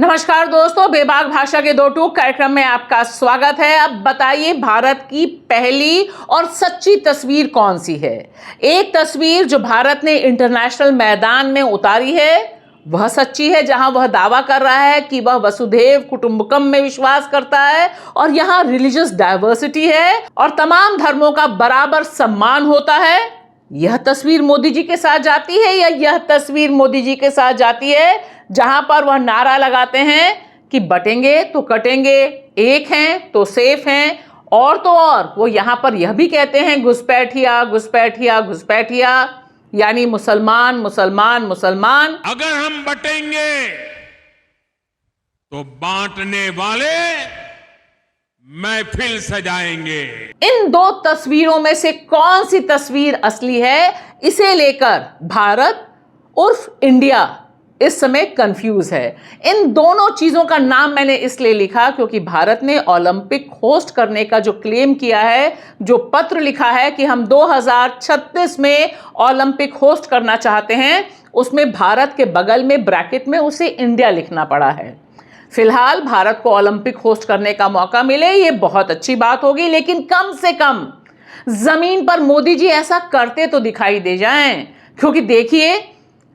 नमस्कार दोस्तों, बेबाक भाषा के दो टूक कार्यक्रम में आपका स्वागत है। अब बताइए, भारत की पहली और सच्ची तस्वीर कौन सी है? एक तस्वीर जो भारत ने इंटरनेशनल मैदान में उतारी है वह सच्ची है, जहां वह दावा कर रहा है कि वह वसुधैव कुटुंबकम में विश्वास करता है और यहां रिलीजियस डाइवर्सिटी है और तमाम धर्मों का बराबर सम्मान होता है। यह तस्वीर मोदी जी के साथ जाती है या यह तस्वीर मोदी जी के साथ जाती है जहां पर वह नारा लगाते हैं कि बटेंगे तो कटेंगे, एक हैं तो सेफ हैं, और तो और वो यहां पर यह भी कहते हैं घुसपैठिया घुसपैठिया घुसपैठिया, यानी मुसलमान मुसलमान मुसलमान। अगर हम बटेंगे तो बांटने वाले महफिल सजाएंगे। इन दो तस्वीरों में से कौन सी तस्वीर असली है, इसे लेकर भारत उर्फ इंडिया इस समय कंफ्यूज है। इन दोनों चीजों का नाम मैंने इसलिए लिखा क्योंकि भारत ने ओलंपिक होस्ट करने का जो क्लेम किया है, जो पत्र लिखा है कि हम 2036 में ओलंपिक होस्ट करना चाहते हैं, उसमें भारत के बगल में ब्रैकेट में उसे इंडिया लिखना पड़ा है। फिलहाल भारत को ओलंपिक होस्ट करने का मौका मिले, ये बहुत अच्छी बात होगी, लेकिन कम से कम जमीन पर मोदी जी ऐसा करते तो दिखाई दे जाएं। क्योंकि देखिए,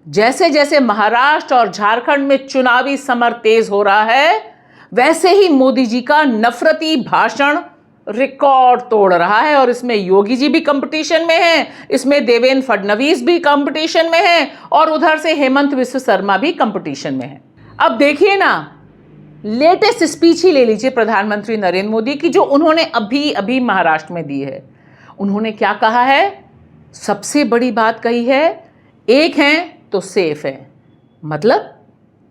जैसे जैसे महाराष्ट्र और झारखंड में चुनावी समर तेज हो रहा है, वैसे ही मोदी जी का नफरती भाषण रिकॉर्ड तोड़ रहा है। और इसमें योगी जी भी कंपटीशन में हैं, इसमें देवेंद्र फडणवीस भी कंपटीशन में हैं और उधर से हेमंत बिस्व शर्मा भी कंपटीशन में हैं। अब देखिए ना, लेटेस्ट स्पीच ही ले लीजिए प्रधानमंत्री नरेंद्र मोदी की, जो उन्होंने अभी अभी महाराष्ट्र में दी है। उन्होंने क्या कहा है? सबसे बड़ी बात कही है, एक हैं तो सेफ है। मतलब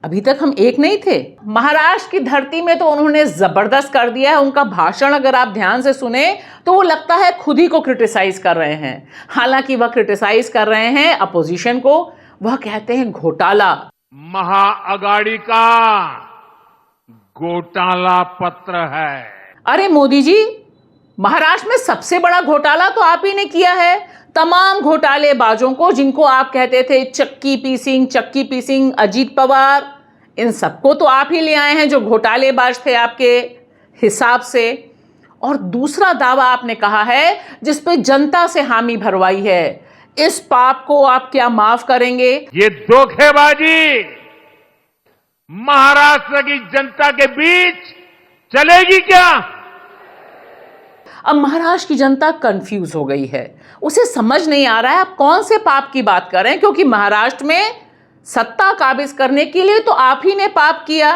अभी तक हम एक नहीं थे। महाराष्ट्र की धरती में तो उन्होंने जबरदस्त कर दिया है। उनका भाषण अगर आप ध्यान से सुने तो वो लगता है खुद ही को क्रिटिसाइज कर रहे हैं। हालांकि वह क्रिटिसाइज कर रहे हैं अपोजिशन को। वह कहते हैं घोटाला, महाअगाड़ी का घोटाला पत्र है। अरे मोदी जी, महाराष्ट्र में सबसे बड़ा घोटाला तो आप ही ने किया है। तमाम घोटालेबाजों को, जिनको आप कहते थे चक्की पीसिंग अजीत पवार, इन सबको तो आप ही ले आए हैं जो घोटालेबाज थे आपके हिसाब से। और दूसरा दावा आपने कहा है जिस पे जनता से हामी भरवाई है, इस पाप को आप क्या माफ करेंगे? ये धोखेबाजी महाराष्ट्र की जनता के बीच चलेगी क्या? अब महाराष्ट्र की जनता कंफ्यूज हो गई है। उसे समझ नहीं आ रहा है आप कौन से पाप की बात कर रहे हैं, क्योंकि महाराष्ट्र में सत्ता काबिज करने के लिए तो आप ही ने पाप किया।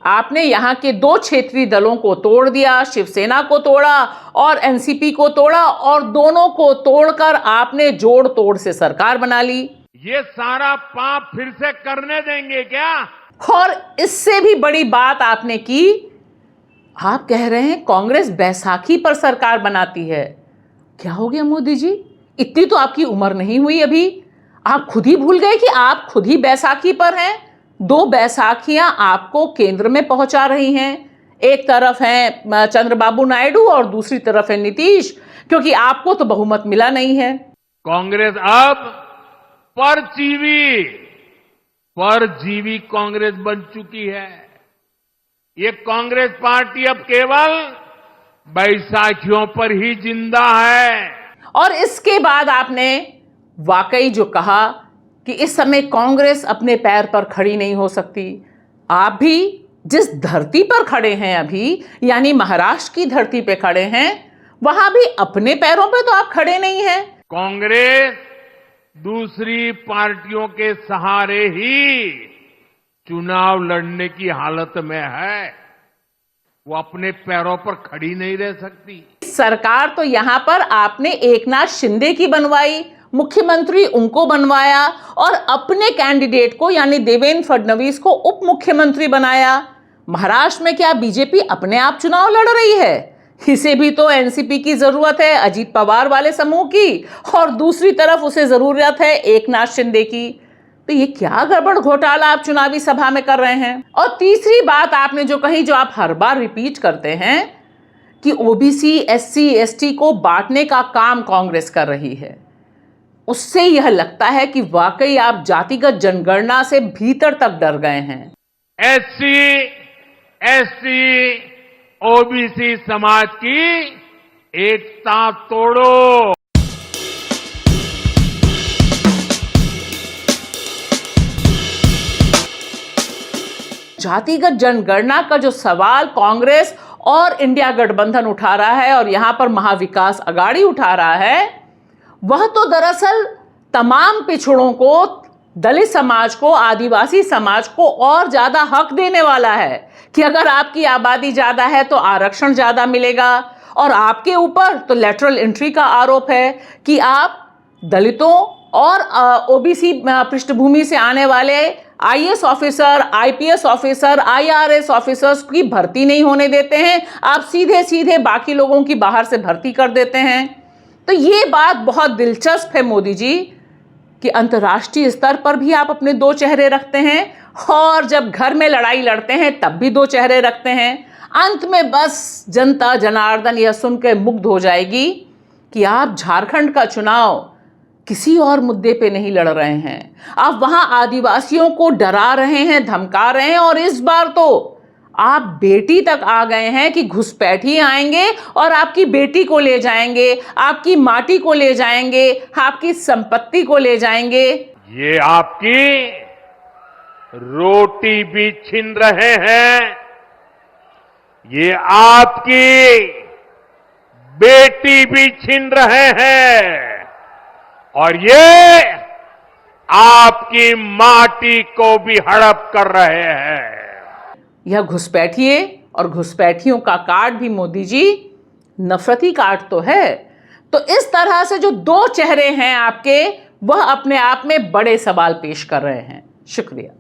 आपने यहां के दो क्षेत्रीय दलों को तोड़ दिया, शिवसेना को तोड़ा और एनसीपी को तोड़ा, और दोनों को तोड़कर आपने जोड़ तोड़ से सरकार बना ली। ये सारा पाप फिर से करने देंगे क्या? और इससे भी बड़ी बात आपने की, आप कह रहे हैं कांग्रेस बैसाखी पर सरकार बनाती है। क्या हो गया मोदी जी? इतनी तो आपकी उम्र नहीं हुई अभी, आप खुद ही भूल गए कि आप खुद ही बैसाखी पर हैं। दो बैसाखियां आपको केंद्र में पहुंचा रही हैं। एक तरफ हैं चंद्रबाबू नायडू और दूसरी तरफ है नीतीश, क्योंकि आपको तो बहुमत मिला नहीं है। कांग्रेस अब परजीवी कांग्रेस बन चुकी है। ये कांग्रेस पार्टी अब केवल बैसाखियों पर ही जिंदा है। और इसके बाद आपने वाकई जो कहा कि इस समय कांग्रेस अपने पैर पर खड़ी नहीं हो सकती। आप भी जिस धरती पर खड़े हैं अभी, यानी महाराष्ट्र की धरती पे खड़े हैं, वहां भी अपने पैरों पे तो आप खड़े नहीं हैं। कांग्रेस दूसरी पार्टियों के सहारे ही चुनाव लड़ने की हालत में है। वो अपने पैरों पर खड़ी नहीं रह सकती। सरकार तो यहां पर आपने एकनाथ शिंदे की बनवाई, मुख्यमंत्री उनको बनवाया और अपने कैंडिडेट को यानी देवेंद्र फडणवीस को उप मुख्यमंत्री बनाया। महाराष्ट्र में क्या बीजेपी अपने आप चुनाव लड़ रही है? इसे भी तो एनसीपी की जरूरत है, अजीत पवार वाले समूह की, और दूसरी तरफ उसे जरूरत है एकनाथ शिंदे की। तो ये क्या गड़बड़ घोटाला आप चुनावी सभा में कर रहे हैं? और तीसरी बात आपने जो कही, जो आप हर बार रिपीट करते हैं, कि ओबीसी एससी एसटी को बांटने का काम कांग्रेस कर रही है, उससे यह लगता है कि वाकई आप जातिगत जनगणना से भीतर तक डर गए हैं। एससी, एसटी, ओबीसी समाज की एकता तोड़ो। जातिगत जनगणना का जो सवाल कांग्रेस और इंडिया गठबंधन उठा रहा है और यहां पर महाविकास अघाड़ी उठा रहा है, वह तो दरअसल तमाम पिछड़ों को, दलित समाज को, आदिवासी समाज को और ज्यादा हक देने वाला है कि अगर आपकी आबादी ज्यादा है तो आरक्षण ज्यादा मिलेगा। और आपके ऊपर तो लैटरल एंट्री का आरोप है कि आप दलितों और ओबीसी पृष्ठभूमि से आने वाले IAS officer, IPS officer, IRS officers की भर्ती नहीं होने देते हैं। आप सीधे सीधे बाकी लोगों की बाहर से भर्ती कर देते हैं। तो ये बात बहुत दिलचस्प है मोदी जी कि अंतर्राष्ट्रीय स्तर पर भी आप अपने दो चेहरे रखते हैं और जब घर में लड़ाई लड़ते हैं तब भी दो चेहरे रखते हैं। अंत में बस जनता जनार्दन यह सुनकर मुग्ध हो जाएगी कि आप झारखंड का चुनाव किसी और मुद्दे पे नहीं लड़ रहे हैं, आप वहां आदिवासियों को डरा रहे हैं, धमका रहे हैं और इस बार तो आप बेटी तक आ गए हैं कि घुसपैठी आएंगे और आपकी बेटी को ले जाएंगे, आपकी माटी को ले जाएंगे, आपकी संपत्ति को ले जाएंगे। ये आपकी रोटी भी छीन रहे हैं, ये आपकी बेटी भी छीन रहे हैं और ये आपकी माटी को भी हड़प कर रहे हैं। यह घुसपैठिए और घुसपैठियों का कार्ड भी मोदी जी नफरती कार्ड तो है। तो इस तरह से जो दो चेहरे हैं आपके, वह अपने आप में बड़े सवाल पेश कर रहे हैं। शुक्रिया।